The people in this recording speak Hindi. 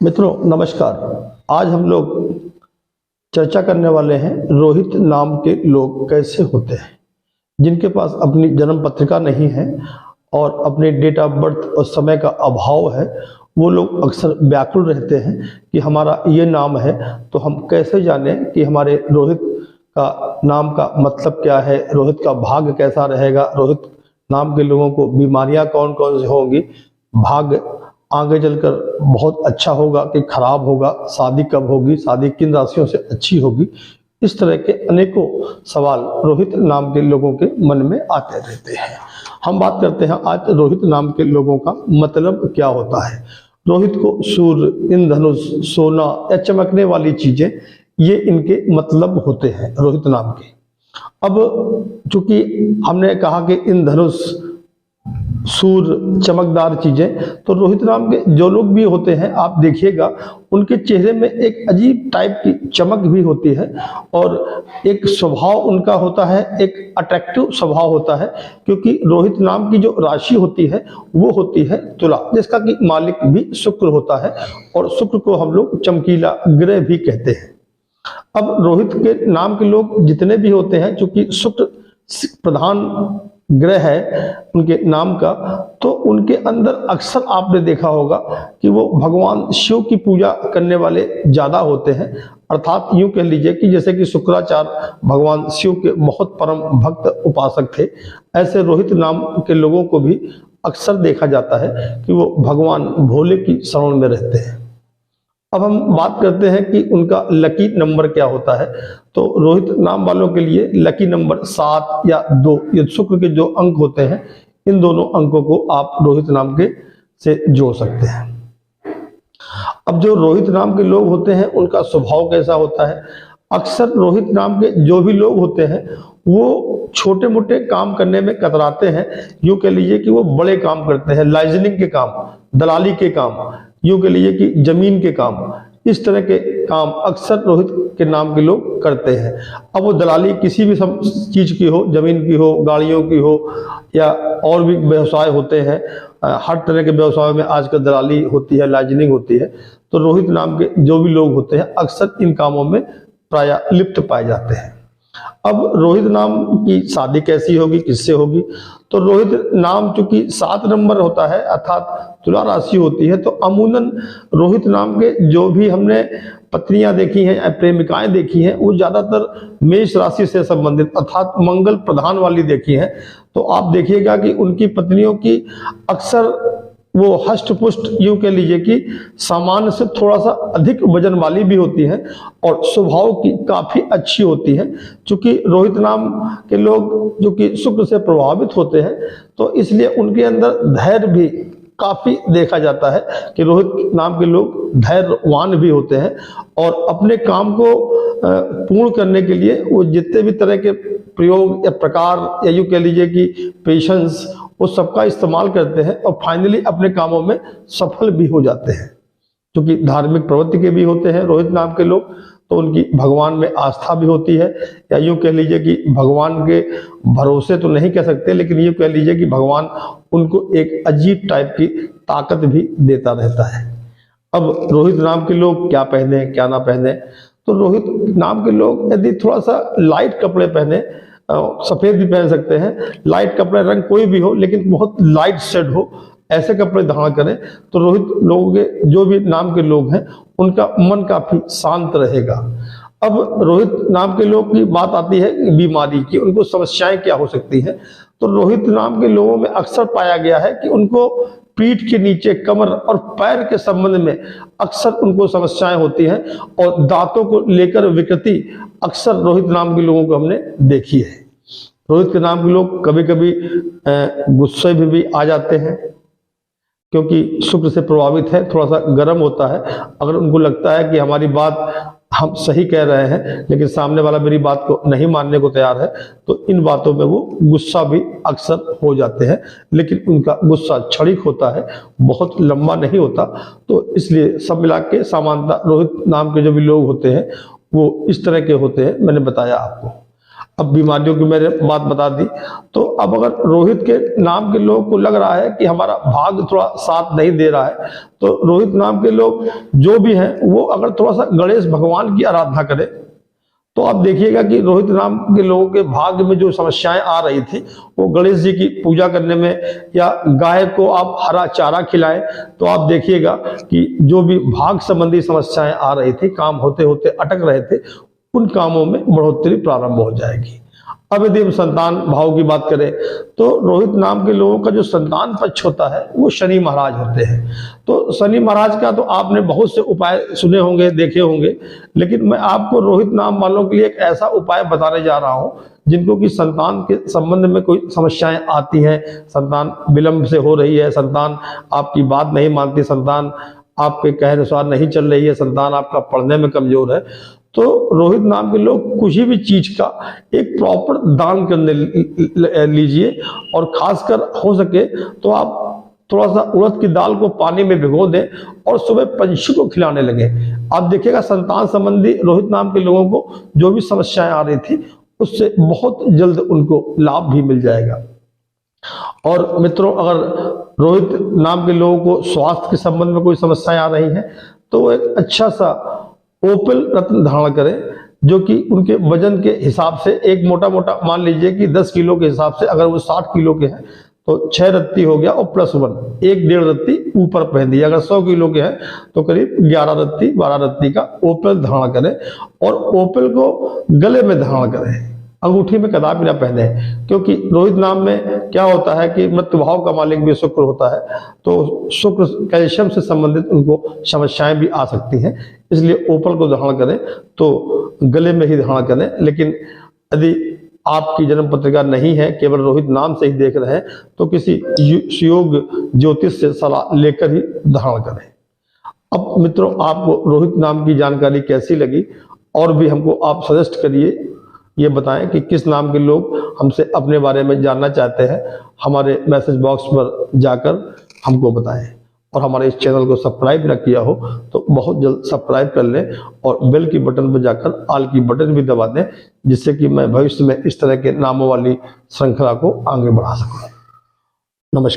मित्रों नमस्कार। आज हम लोग चर्चा करने वाले हैं रोहित नाम के लोग कैसे होते हैं जिनके पास अपनी जन्म पत्रिका नहीं है और अपने डेट ऑफ बर्थ और समय का अभाव है। वो लोग अक्सर व्याकुल रहते हैं कि हमारा ये नाम है, तो हम कैसे जानें कि हमारे रोहित का नाम का मतलब क्या है, रोहित का भाग्य कैसा रहेगा, रोहित नाम के लोगों को बीमारियां कौन कौन सी होंगी, भाग्य आगे चलकर बहुत अच्छा होगा कि खराब होगा, शादी कब होगी, शादी किन राशियों से अच्छी होगी। इस तरह के अनेकों सवाल रोहित नाम के लोगों के मन में आते रहते हैं। हम बात करते हैं आज रोहित नाम के लोगों का मतलब क्या होता है। रोहित को सूर्य, इंद्रधनुष, सोना या चमकने वाली चीजें, ये इनके मतलब होते हैं रोहित नाम के। अब चूंकि हमने कहा कि इंद्रधनुष, सूर्य, चमकदार चीजें, तो रोहित नाम के जो लोग भी होते हैं आप देखिएगा उनके चेहरे में एक अजीब टाइप की चमक भी होती है और एक स्वभाव उनका होता है, एक अट्रैक्टिव स्वभाव होता है, क्योंकि रोहित नाम की जो राशि होती है वो होती है तुला, जिसका कि मालिक भी शुक्र होता है और शुक्र को हम लोग चमकीला ग्रह भी कहते हैं। अब रोहित के नाम के लोग जितने भी होते हैं, चूंकि शुक्र प्रधान ग्रह है उनके नाम का, तो उनके अंदर अक्सर आपने देखा होगा कि वो भगवान शिव की पूजा करने वाले ज्यादा होते हैं। अर्थात यूं कह लीजिए कि जैसे कि शुक्राचार्य भगवान शिव के बहुत परम भक्त उपासक थे, ऐसे रोहित नाम के लोगों को भी अक्सर देखा जाता है कि वो भगवान भोले की शरण में रहते हैं। अब हम बात करते हैं कि उनका लकी नंबर क्या होता है। तो रोहित नाम वालों के लिए लकी नंबर 7 या 2, ये शुक्र के जो अंक होते हैं, इन दोनों अंकों को आप रोहित नाम के से जोड़ सकते हैं। अब जो रोहित नाम के लोग होते हैं उनका स्वभाव कैसा होता है। अक्सर रोहित नाम के जो भी लोग होते हैं वो छोटे मोटे काम करने में कतराते हैं। यूं कह लीजिए कि वो बड़े काम करते हैं, लाइजनिंग के काम, दलाली के काम, यूं कह लीजिए कि जमीन के काम, इस तरह के काम अक्सर रोहित के नाम के लोग करते हैं। अब वो दलाली किसी भी चीज की हो, जमीन की हो, गाड़ियों की हो, या और भी व्यवसाय होते हैं, हर तरह के व्यवसाय में आजकल दलाली होती है, लाइजनिंग होती है। तो रोहित नाम के जो भी लोग होते हैं अक्सर इन कामों में प्राय लिप्त पाए जाते हैं। अब रोहित नाम की शादी कैसी होगी, किससे होगी। तो रोहित नाम चूंकि 7 नंबर होता है अर्थात तुला राशि होती है, तो अमूमन रोहित नाम के जो भी हमने पत्नियां देखी हैं या प्रेमिकाएं देखी हैं वो ज्यादातर मेष राशि से संबंधित अर्थात मंगल प्रधान वाली देखी हैं। तो आप देखिएगा कि उनकी पत्नियों की अक्सर वो हष्ट पुष्ट, यूं कह लीजिए कि सामान्य से थोड़ा सा अधिक वजन वाली भी होती है और स्वभाव की काफी अच्छी होती है। क्योंकि रोहित नाम के लोग जो कि शुक्र से प्रभावित होते हैं, तो इसलिए उनके अंदर धैर्य भी काफी देखा जाता है कि रोहित नाम के लोग धैर्यवान भी होते हैं और अपने काम को पूर्ण करने के लिए वो जितने भी तरह के प्रयोग या प्रकार, या यूं कह लीजिए कि पेशेंस, वो सबका इस्तेमाल करते हैं और फाइनली अपने कामों में सफल भी हो जाते हैं। क्योंकि धार्मिक प्रवृत्ति के भी होते हैं रोहित नाम के लोग, तो उनकी भगवान में आस्था भी होती है, या यूं कह लीजिए कि भगवान के भरोसे तो नहीं कह सकते, लेकिन यूं कह लीजिए कि भगवान उनको एक अजीब टाइप की ताकत भी देता रहता है। अब रोहित नाम के लोग क्या पहने क्या ना पहने। तो रोहित नाम के लोग यदि थोड़ा सा लाइट कपड़े पहने, सफेद भी पहन सकते हैं, लाइट कपड़े, रंग कोई भी हो लेकिन बहुत लाइट शेड हो, ऐसे कपड़े धारण करें, तो रोहित लोगों के जो भी नाम के लोग हैं उनका मन काफी शांत रहेगा। अब रोहित नाम के लोग की बात आती है बीमारी की, उनको समस्याएं क्या हो सकती हैं। तो रोहित नाम के लोगों में अक्सर पाया गया है कि उनको पीठ के नीचे, कमर और पैर के संबंध में अक्सर उनको समस्याएं होती हैं और दांतों को लेकर विकृति अक्सर रोहित नाम के लोगों को हमने देखी है। रोहित के नाम के लोग कभी कभी गुस्से में भी आ जाते हैं, क्योंकि शुक्र से प्रभावित है, थोड़ा सा गर्म होता है। अगर उनको लगता है कि हमारी बात हम सही कह रहे हैं लेकिन सामने वाला मेरी बात को नहीं मानने को तैयार है, तो इन बातों में वो गुस्सा भी अक्सर हो जाते हैं। लेकिन उनका गुस्सा क्षणिक होता है, बहुत लंबा नहीं होता। तो इसलिए सब मिला के सामान्यतः रोहित नाम के जो भी लोग होते हैं वो इस तरह के होते हैं, मैंने बताया आपको। अब बीमारियों की मैंने बात बता दी। तो अब अगर रोहित के नाम के लोगों को लग रहा है कि हमारा भाग थोड़ा साथ नहीं दे रहा है, तो रोहित नाम के लोग जो भी हैं वो अगर थोड़ा सा गणेश भगवान की आराधना करें, तो आप देखिएगा कि रोहित नाम के लोगों के भाग्य में जो समस्याएं आ रही थी, वो गणेश जी की पूजा करने में, या गाय को आप हरा चारा खिलाएं, तो आप देखिएगा कि जो भी भाग संबंधी समस्याएं आ रही थी, काम होते होते अटक रहे थे, उन कामों में बढ़ोतरी प्रारंभ हो जाएगी। अब यदि हम संतान भाव की बात करें, तो रोहित नाम के लोगों का जो संतान पक्ष होता है वो शनि महाराज होते हैं। तो शनि महाराज का तो आपने बहुत से उपाय सुने होंगे, देखे होंगे, लेकिन मैं आपको रोहित नाम वालों के लिए एक ऐसा उपाय बताने जा रहा हूं जिनको कि संतान के संबंध में कोई समस्याएं आती हैं, संतान विलंब से हो रही है, संतान आपकी बात नहीं मानती, संतान आपके कहे अनुसार नहीं चल रही है, संतान आपका पढ़ने में कमजोर है, तो रोहित नाम के लोग किसी भी चीज का एक प्रॉपर दान करने लीजिए। और खासकर हो सके तो आप थोड़ा सा उड़द की दाल को पानी में भिगो दें और सुबह पंछी को खिलाने लगे। आप देखिएगा संतान संबंधी रोहित नाम के लोगों को जो भी समस्याएं आ रही थी, उससे बहुत जल्द उनको लाभ भी मिल जाएगा। और मित्रों, अगर रोहित नाम के लोगों को स्वास्थ्य के संबंध में कोई समस्याएं आ रही हैं, तो वो एक अच्छा सा ओपल रत्न धारण करें, जो कि उनके वजन के हिसाब से एक मोटा मोटा मान लीजिए कि 10 किलो के हिसाब से, अगर वो 60 किलो के हैं तो 6 रत्ती हो गया और +1 एक 1.5 रत्ती ऊपर पहन दिया। अगर 100 किलो के हैं तो करीब 11 रत्ती 12 रत्ती का ओपल धारण करें, और ओपल को गले में धारण करें, अंगूठी में कदापि ना पहने, क्योंकि रोहित नाम में क्या होता है कि मृत्यु भाव का मालिक भी शुक्र होता है, तो शुक्र कैल्शियम से संबंधित उनको समस्याएं भी आ सकती हैं। इसलिए ओपल को धारण करें तो गले में ही धारण करें। लेकिन यदि आपकी जन्म पत्रिका नहीं है, केवल रोहित नाम से ही देख रहे हैं, तो किसी योग ज्योतिष से सलाह लेकर ही धारण करें। अब मित्रों, आपको रोहित नाम की जानकारी कैसी लगी, और भी हमको आप सजेस्ट करिए, ये बताएं कि किस नाम के लोग हमसे अपने बारे में जानना चाहते हैं। हमारे मैसेज बॉक्स पर जाकर हमको बताएं, और हमारे इस चैनल को सब्सक्राइब ना किया हो तो बहुत जल्द सब्सक्राइब कर लें, और बेल की बटन पर जाकर ऑल की बटन भी दबा दें, जिससे कि मैं भविष्य में इस तरह के नामों वाली श्रृंखला को आगे बढ़ा सकूं। नमस्कार।